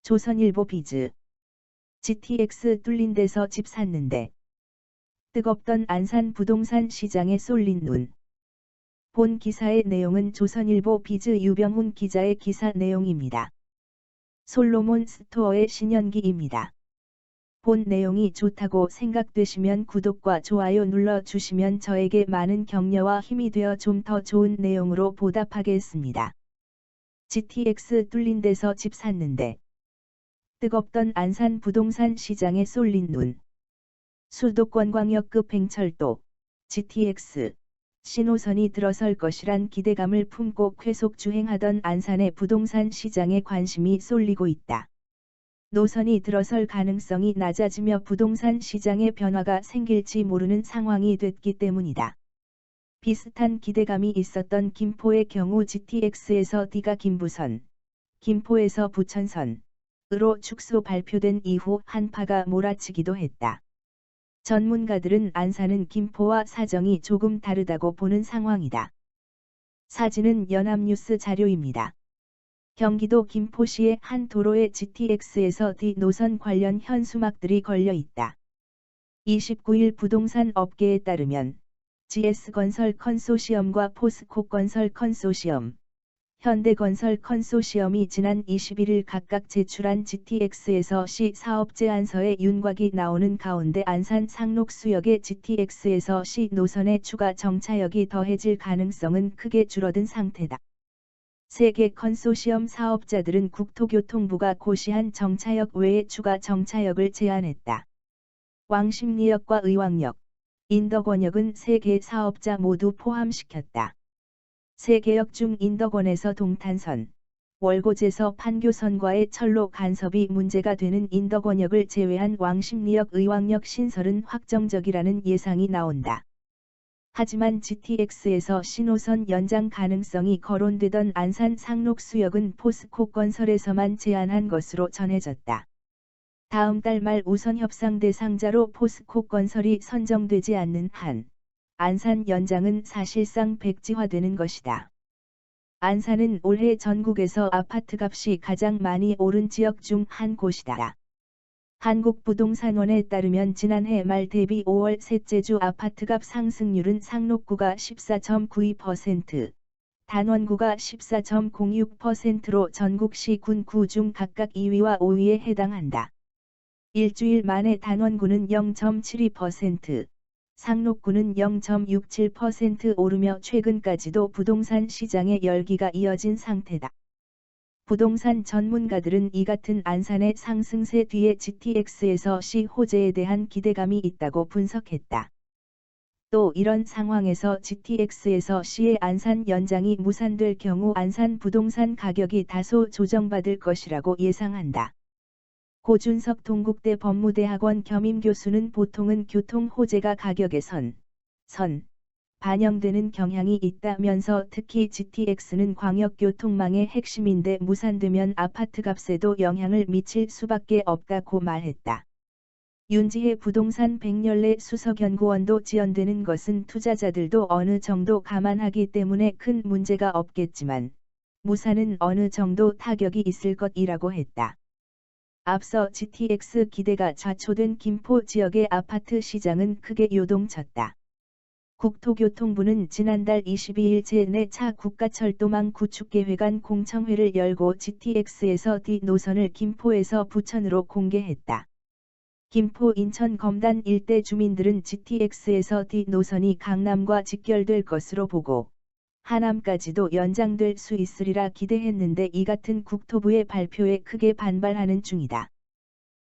조선일보 비즈. GTX 뚫린 데서 집 샀는데. 뜨겁던 안산 부동산 시장에 쏠린 눈. 본 기사의 내용은 조선일보 비즈 유병훈 기자의 기사 내용입니다. 솔로몬 스토어의 신현기입니다. 본 내용이 좋다고 생각되시면 구독과 좋아요 눌러주시면 저에게 많은 격려와 힘이 되어 좀 더 좋은 내용으로 보답하겠습니다. GTX 뚫린 데서 집 샀는데. 뜨겁던 안산 부동산 시장에 쏠린 눈. 수도권광역급 횡철도 GTX 신호선이 들어설 것이란 기대감을 품고 계속 주행하던 안산의 부동산 시장에 관심이 쏠리고 있다. 노선이 들어설 가능성이 낮아지며 부동산 시장에 변화가 생길지 모르는 상황이 됐기 때문이다. 비슷한 기대감이 있었던 김포의 경우 GTX에서 D가 김부선, 김포에서 부천선으로 축소 발표된 이후 한파가 몰아치기도 했다. 전문가들은 안산은 김포와 사정이 조금 다르다고 보는 상황이다. 사진은 연합뉴스 자료입니다. 경기도 김포시의 한 도로에 GTX에서 D 노선 관련 현수막들이 걸려 있다. 29일 부동산 업계에 따르면 GS건설 컨소시엄과 포스코건설 컨소시엄, 현대건설 컨소시엄이 지난 21일 각각 제출한 GTX에서 C 사업 제안서에 윤곽이 나오는 가운데 안산 상록수역의 GTX에서 C 노선의 추가 정차역이 더해질 가능성은 크게 줄어든 상태다. 세 개 컨소시엄 사업자들은 국토교통부가 고시한 정차역 외에 추가 정차역을 제안했다. 왕십리역과 의왕역, 인덕원역은 세 개 사업자 모두 포함시켰다. 세 개역 중 인덕원에서 동탄선, 월곶에서 판교선과의 철로 간섭이 문제가 되는 인덕원역을 제외한 왕십리역 의왕역 신설은 확정적이라는 예상이 나온다. 하지만 GTX에서 신호선 연장 가능성이 거론되던 안산 상록수역은 포스코건설에서만 제안한 것으로 전해졌다. 다음 달 말 우선 협상 대상자로 포스코건설이 선정되지 않는 한 안산 연장은 사실상 백지화되는 것이다. 안산은 올해 전국에서 아파트값이 가장 많이 오른 지역 중 한 곳이다. 한국부동산원에 따르면 지난해 말 대비 5월 셋째 주 아파트값 상승률은 상록구가 14.92%, 단원구가 14.06%로 전국 시 군 구 중 각각 2위와 5위에 해당한다. 일주일 만에 단원구는 0.72%, 상록구는 0.67% 오르며 최근까지도 부동산 시장의 열기가 이어진 상태다. 부동산 전문가들은 이 같은 안산의 상승세 뒤에 GTX에서 C 호재에 대한 기대감이 있다고 분석했다. 또 이런 상황에서 GTX에서 C의 안산 연장이 무산될 경우 안산 부동산 가격이 다소 조정받을 것이라고 예상한다. 고준석 동국대 법무대학원 겸임교수는 보통은 교통 호재가 가격에 반영되는 경향이 있다면서 특히 GTX는 광역교통망의 핵심인데 무산되면 아파트값에도 영향을 미칠 수밖에 없다고 말했다. 윤지혜 부동산 백렬레 수석연구원도 지연되는 것은 투자자들도 어느 정도 감안하기 때문에 큰 문제가 없겠지만 무산은 어느 정도 타격이 있을 것이라고 했다. 앞서 GTX 기대가 좌초된 김포 지역의 아파트 시장은 크게 요동쳤다. 국토교통부는 지난달 22일 제4차 국가철도망 구축계획안 공청회를 열고 GTX에서 D 노선을 김포에서 부천으로 공개했다. 김포 인천 검단 일대 주민들은 GTX에서 D 노선이 강남과 직결될 것으로 보고 하남까지도 연장될 수 있으리라 기대했는데 이 같은 국토부의 발표에 크게 반발하는 중이다.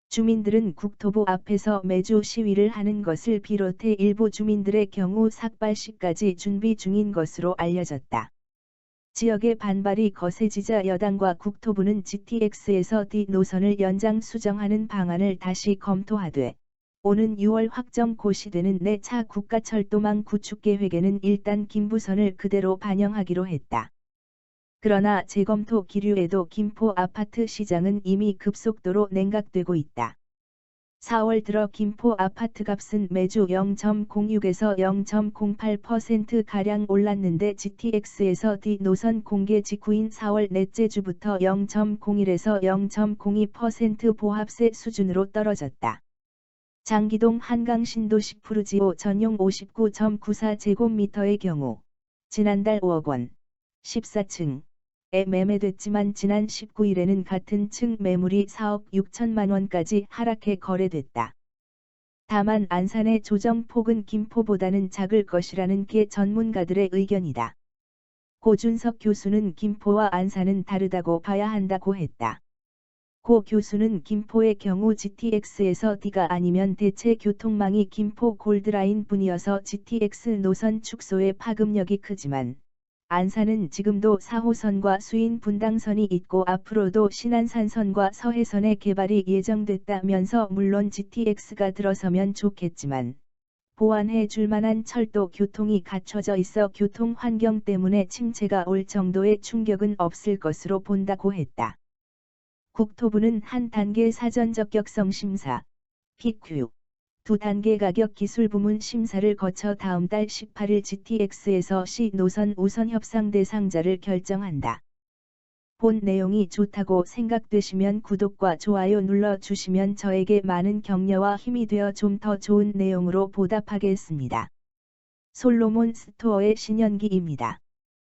주민들은 국토부 앞에서 매주 시위를 하는 것을 비롯해 일부 주민들의 경우 삭발식까지 준비 중인 것으로 알려졌다. 지역의 반발이 거세지자 여당과 국토부는 GTX에서 D 노선을 연장 수정하는 방안을 다시 검토하되 오는 6월 확정 고시되는 4차 국가철도망 구축계획에는 일단 김부선을 그대로 반영하기로 했다. 그러나 재검토 기류에도 김포 아파트 시장은 이미 급속도로 냉각되고 있다. 4월 들어 김포 아파트값은 매주 0.06에서 0.08%가량 올랐는데 GTX에서 D 노선 공개 직후인 4월 넷째 주부터 0.01에서 0.02% 보합세 수준으로 떨어졌다. 장기동 한강 신도시 푸르지오 전용 59.94제곱미터의 경우 지난달 5억 원, 14층에 매매됐지만 지난 19일에는 같은 층 매물이 4억 6천만 원까지 하락해 거래됐다. 다만 안산의 조정폭은 김포보다는 작을 것이라는 게 전문가들의 의견이다. 고준석 교수는 김포와 안산은 다르다고 봐야 한다고 했다. 고 교수는 김포의 경우 GTX에서 D가 아니면 대체 교통망이 김포 골드라인 뿐이어서 GTX 노선 축소의 파급력이 크지만 안산은 지금도 4호선과 수인 분당선이 있고 앞으로도 신안산선과 서해선의 개발이 예정됐다면서 물론 GTX가 들어서면 좋겠지만 보완해 줄 만한 철도 교통이 갖춰져 있어 교통 환경 때문에 침체가 올 정도의 충격은 없을 것으로 본다고 했다. 국토부는 한 단계 사전 적격성 심사, PQ, 두 단계 가격 기술 부문 심사를 거쳐 다음 달 18일 GTX에서 C 노선 우선 협상 대상자를 결정한다. 본 내용이 좋다고 생각되시면 구독과 좋아요 눌러 주시면 저에게 많은 격려와 힘이 되어 좀 더 좋은 내용으로 보답하겠습니다. 솔로몬 스토어의 신현기입니다.